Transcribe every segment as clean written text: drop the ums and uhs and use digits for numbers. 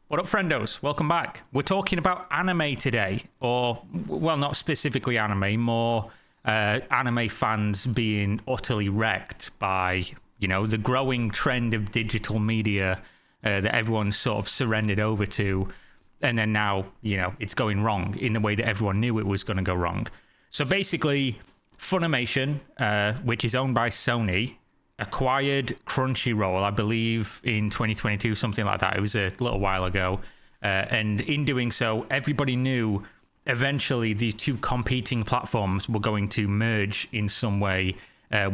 What up, friendos? Welcome back. We're talking about anime today, or, well, not specifically anime, more anime fans being utterly wrecked by, the growing trend of digital media that everyone's sort of surrendered over to, and then now, it's going wrong in the way that everyone knew it was going to go wrong. So basically, FUNimation, which is owned by Sony, acquired Crunchyroll, I believe, in 2022, something like that. It was a little while ago. And in doing so, everybody knew eventually the two competing platforms were going to merge in some way,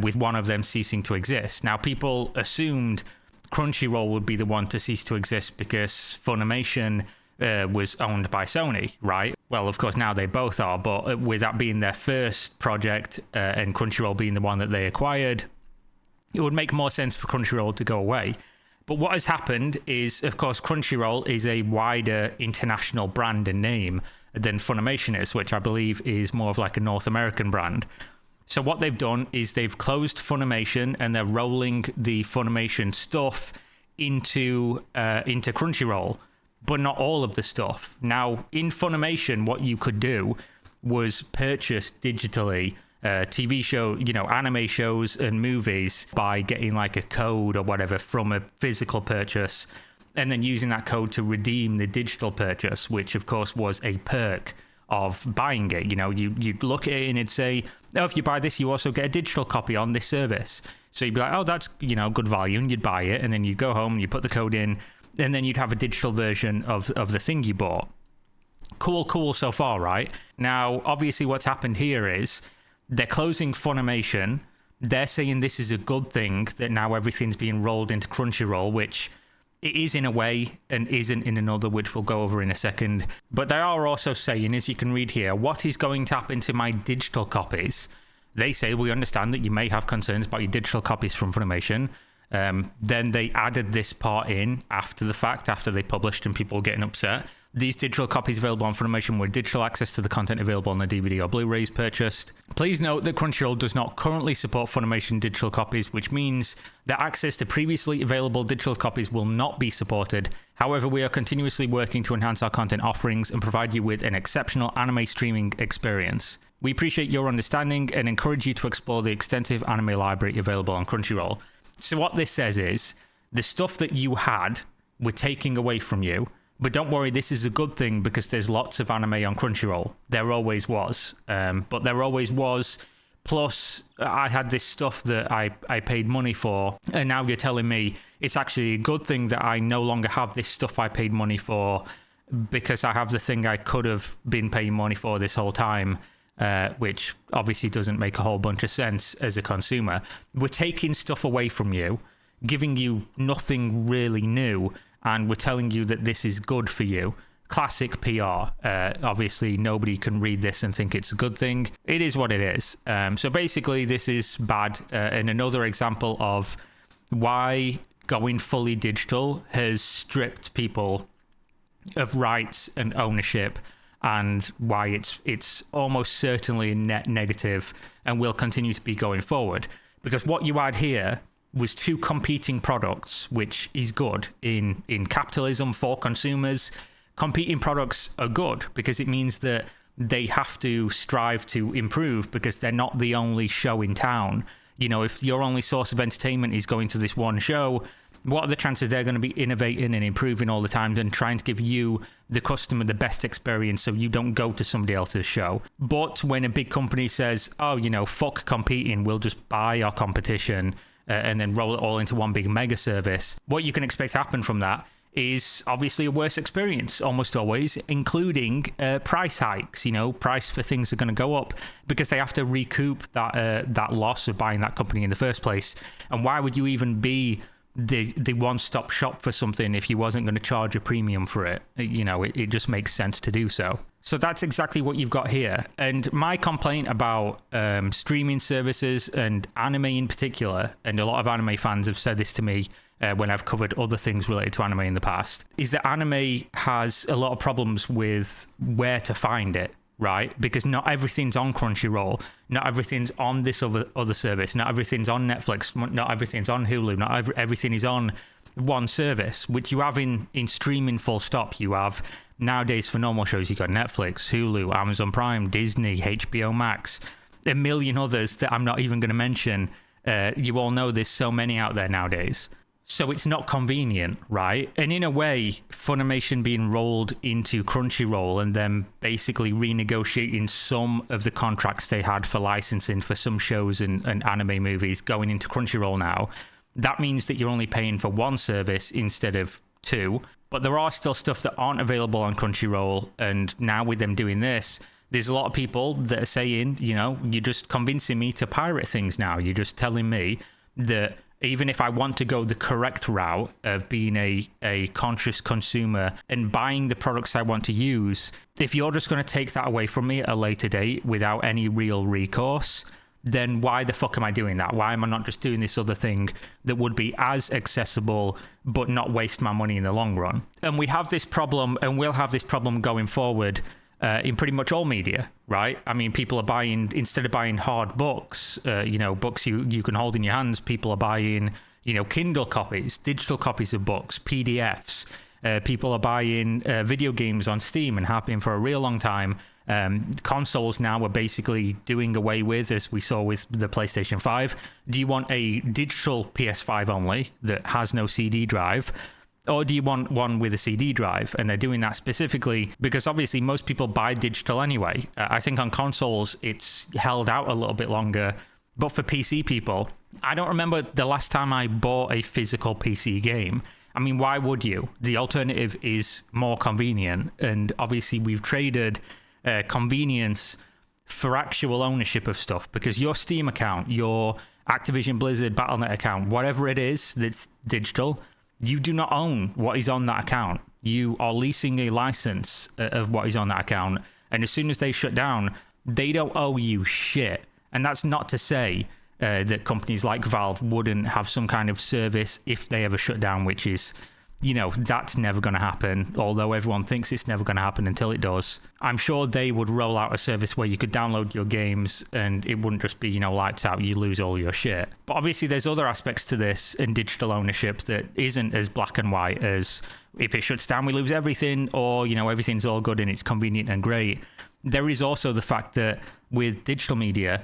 with one of them ceasing to exist. Now, people assumed Crunchyroll would be the one to cease to exist because FUNimation was owned by Sony, right? Well, of course, now they both are, but with that being their first project and Crunchyroll being the one that they acquired, it would make more sense for Crunchyroll to go away. But what has happened is, of course, Crunchyroll is a wider international brand and name than FUNimation is, which I believe is more of like a North American brand. So what they've done is they've closed FUNimation and they're rolling the FUNimation stuff into Crunchyroll, but not all of the stuff. Now, in FUNimation, what you could do was purchase digitally TV show, anime shows and movies by getting like a code or whatever from a physical purchase, and then using that code to redeem the digital purchase, which of course was a perk of buying it. You'd look at it and it'd say, oh, if you buy this, you also get a digital copy on this service. So you'd be like, oh, that's, good value, and you'd buy it, and then you'd go home and you put the code in, and then you'd have a digital version of the thing you bought. Cool so far, right? Now, obviously what's happened here is they're closing FUNimation. They're saying this is a good thing, that now everything's being rolled into Crunchyroll, which it is in a way and isn't in another, which we'll go over in a second. But they are also saying, as you can read here, what is going to happen to my digital copies? They say, we understand that you may have concerns about your digital copies from FUNimation. Then they added this part in after the fact, after they published and people were getting upset. These digital copies available on FUNimation were digital access to the content available on the DVD or Blu-rays purchased. Please note that Crunchyroll does not currently support FUNimation digital copies, which means that access to previously available digital copies will not be supported. However, we are continuously working to enhance our content offerings and provide you with an exceptional anime streaming experience. We appreciate your understanding and encourage you to explore the extensive anime library available on Crunchyroll. So what this says is, the stuff that you had, we're taking away from you. But don't worry, this is a good thing because there's lots of anime on Crunchyroll. There always was. But there always was. Plus, I had this stuff that I paid money for. And now you're telling me it's actually a good thing that I no longer have this stuff I paid money for because I have the thing I could have been paying money for this whole time, which obviously doesn't make a whole bunch of sense as a consumer. We're taking stuff away from you, giving you nothing really new, and we're telling you that this is good for you. Classic PR. Obviously, nobody can read this and think it's a good thing. It is what it is. So basically, this is bad. And another example of why going fully digital has stripped people of rights and ownership, and why it's almost certainly a net negative and will continue to be going forward. Because what you had here was two competing products, which is good in capitalism for consumers. Competing products are good because it means that they have to strive to improve because they're not the only show in town. If your only source of entertainment is going to this one show, what are the chances they're going to be innovating and improving all the time and trying to give you, the customer, the best experience so you don't go to somebody else's show? But when a big company says, oh, fuck competing, we'll just buy our competition and then roll it all into one big mega service, what you can expect to happen from that is obviously a worse experience, almost always, including price hikes. Price for things are going to go up because they have to recoup that loss of buying that company in the first place. And why would you even be the one-stop shop for something if you wasn't going to charge a premium for it? It just makes sense to do so. So that's exactly what you've got here. And my complaint about streaming services and anime in particular, and a lot of anime fans have said this to me when I've covered other things related to anime in the past, is that anime has a lot of problems with where to find it, right? Because not everything's on Crunchyroll, not everything's on this other service, not everything's on Netflix, not everything's on Hulu, not everything is on one service, which you have in streaming full stop. You have nowadays for normal shows, you've got Netflix, Hulu, Amazon Prime, Disney, HBO Max, a million others that I'm not even going to mention. You all know there's so many out there nowadays. So it's not convenient, right? And in a way, Funimation being rolled into Crunchyroll and then basically renegotiating some of the contracts they had for licensing for some shows and anime movies going into Crunchyroll now, that means that you're only paying for one service instead of two. But there are still stuff that aren't available on Crunchyroll, and now with them doing this, there's a lot of people that are saying, you know, you're just convincing me to pirate things now. You're just telling me that even if I want to go the correct route of being a conscious consumer and buying the products I want to use, if you're just going to take that away from me at a later date without any real recourse, then why the fuck am I doing that? Why am I not just doing this other thing that would be as accessible but not waste my money in the long run? And we have this problem, and we'll have this problem going forward in pretty much all media, right? I mean, people are buying, instead of buying hard books, books you can hold in your hands, people are buying, Kindle copies, digital copies of books, PDFs. People are buying video games on Steam and have been for a real long time. Consoles now are basically doing away with, as we saw with the PlayStation 5. Do you want a digital PS5 only that has no CD drive? Or do you want one with a CD drive? And they're doing that specifically because obviously most people buy digital anyway. I think on consoles, it's held out a little bit longer. But for PC people, I don't remember the last time I bought a physical PC game. I mean, why would you? The alternative is more convenient. And obviously we've traded convenience for actual ownership of stuff, because your Steam account, your Activision Blizzard Battle.net account, whatever it is that's digital, you do not own what is on that account. You are leasing a license of what is on that account. And as soon as they shut down, they don't owe you shit. And that's not to say that companies like Valve wouldn't have some kind of service if they ever shut down, which is, that's never going to happen. Although everyone thinks it's never going to happen until it does. I'm sure they would roll out a service where you could download your games and it wouldn't just be, lights out, you lose all your shit. But obviously there's other aspects to this in digital ownership that isn't as black and white as if it shuts down, we lose everything, or, everything's all good and it's convenient and great. There is also the fact that with digital media,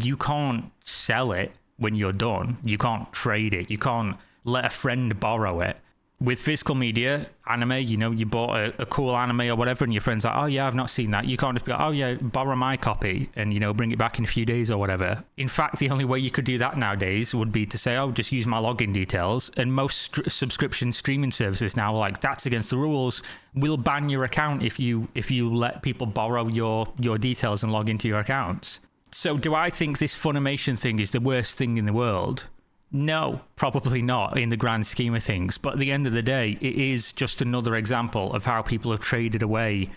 you can't sell it when you're done. You can't trade it. You can't let a friend borrow it. With physical media, anime, you bought a cool anime or whatever, and your friend's like, oh yeah, I've not seen that. You can't just be like, oh yeah, borrow my copy and, bring it back in a few days or whatever. In fact, the only way you could do that nowadays would be to say, oh, just use my login details. And most subscription streaming services now are like, that's against the rules. We'll ban your account if you let people borrow your details and log into your accounts. So do I think this Funimation thing is the worst thing in the world? No, probably not in the grand scheme of things. But at the end of the day, it is just another example of how people have traded away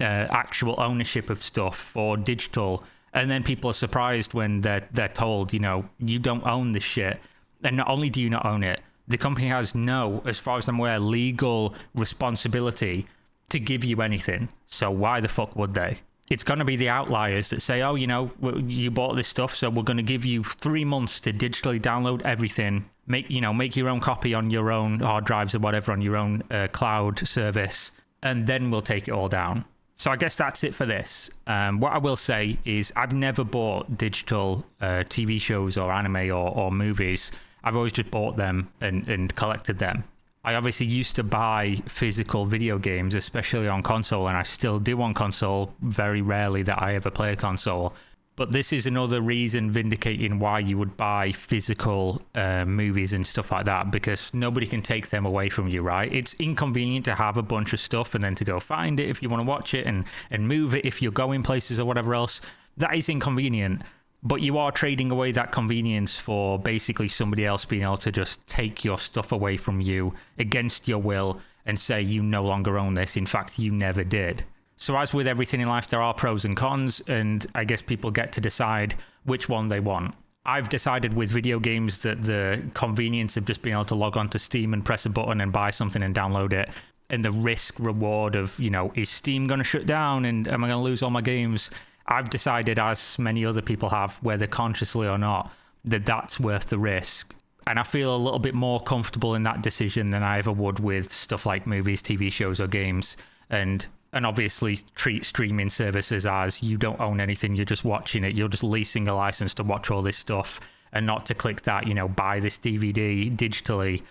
actual ownership of stuff for digital. And then people are surprised when they're told, you don't own this shit. And not only do you not own it, the company has no, as far as I'm aware, legal responsibility to give you anything. So why the fuck would they? It's going to be the outliers that say, oh, you bought this stuff, so we're going to give you 3 months to digitally download everything, make your own copy on your own hard drives or whatever on your own cloud service, and then we'll take it all down. So I guess that's it for this. What I will say is I've never bought digital TV shows or anime or movies. I've always just bought them and collected them. I obviously used to buy physical video games, especially on console, and I still do on console. Very rarely that I ever play a console. But this is another reason vindicating why you would buy physical movies and stuff like that, because nobody can take them away from you, right? It's inconvenient to have a bunch of stuff and then to go find it if you want to watch it and move it if you're going places or whatever else. That is inconvenient. But you are trading away that convenience for basically somebody else being able to just take your stuff away from you against your will and say you no longer own this. In fact, you never did. So as with everything in life, there are pros and cons, and I guess people get to decide which one they want. I've decided with video games that the convenience of just being able to log on to Steam and press a button and buy something and download it, and the risk reward of, is Steam going to shut down and am I going to lose all my games? I've decided, as many other people have, whether consciously or not, that that's worth the risk. And I feel a little bit more comfortable in that decision than I ever would with stuff like movies, TV shows, or games. And obviously treat streaming services as you don't own anything, you're just watching it, you're just leasing a license to watch all this stuff, and not to click that, you know, buy this DVD digitally,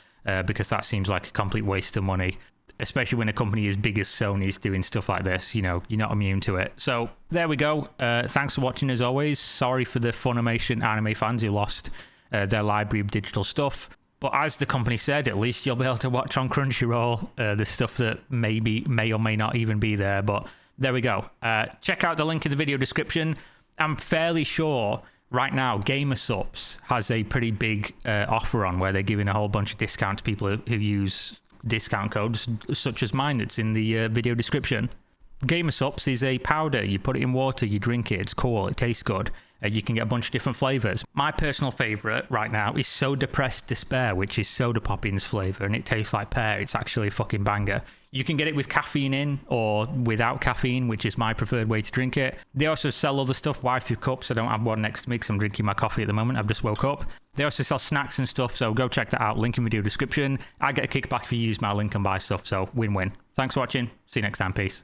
because that seems like a complete waste of money. Especially when a company as big as Sony is doing stuff like this, you know, you're not immune to it. So there we go. Thanks for watching as always. Sorry for the Funimation anime fans who lost their library of digital stuff. But as the company said, at least you'll be able to watch on Crunchyroll the stuff that may or may not even be there. But there we go. Check out the link in the video description. I'm fairly sure right now GamerSupps has a pretty big offer on where they're giving a whole bunch of discount to people who use discount codes such as mine that's in the video description. GamerSupps is a powder. You put it in water, you drink it, it's cool, it tastes good. You can get a bunch of different flavors. My personal favorite right now is Soda Pressed Despair, which is Soda Poppins flavor, and it tastes like pear. It's actually a fucking banger. You can get it with caffeine in or without caffeine, which is my preferred way to drink it. They also sell other stuff, waifu cups. I don't have one next to me because I'm drinking my coffee at the moment. I've just woke up. They also sell snacks and stuff, so go check that out. Link in video description. I get a kickback if you use my link and buy stuff, so win-win. Thanks for watching. See you next time. Peace.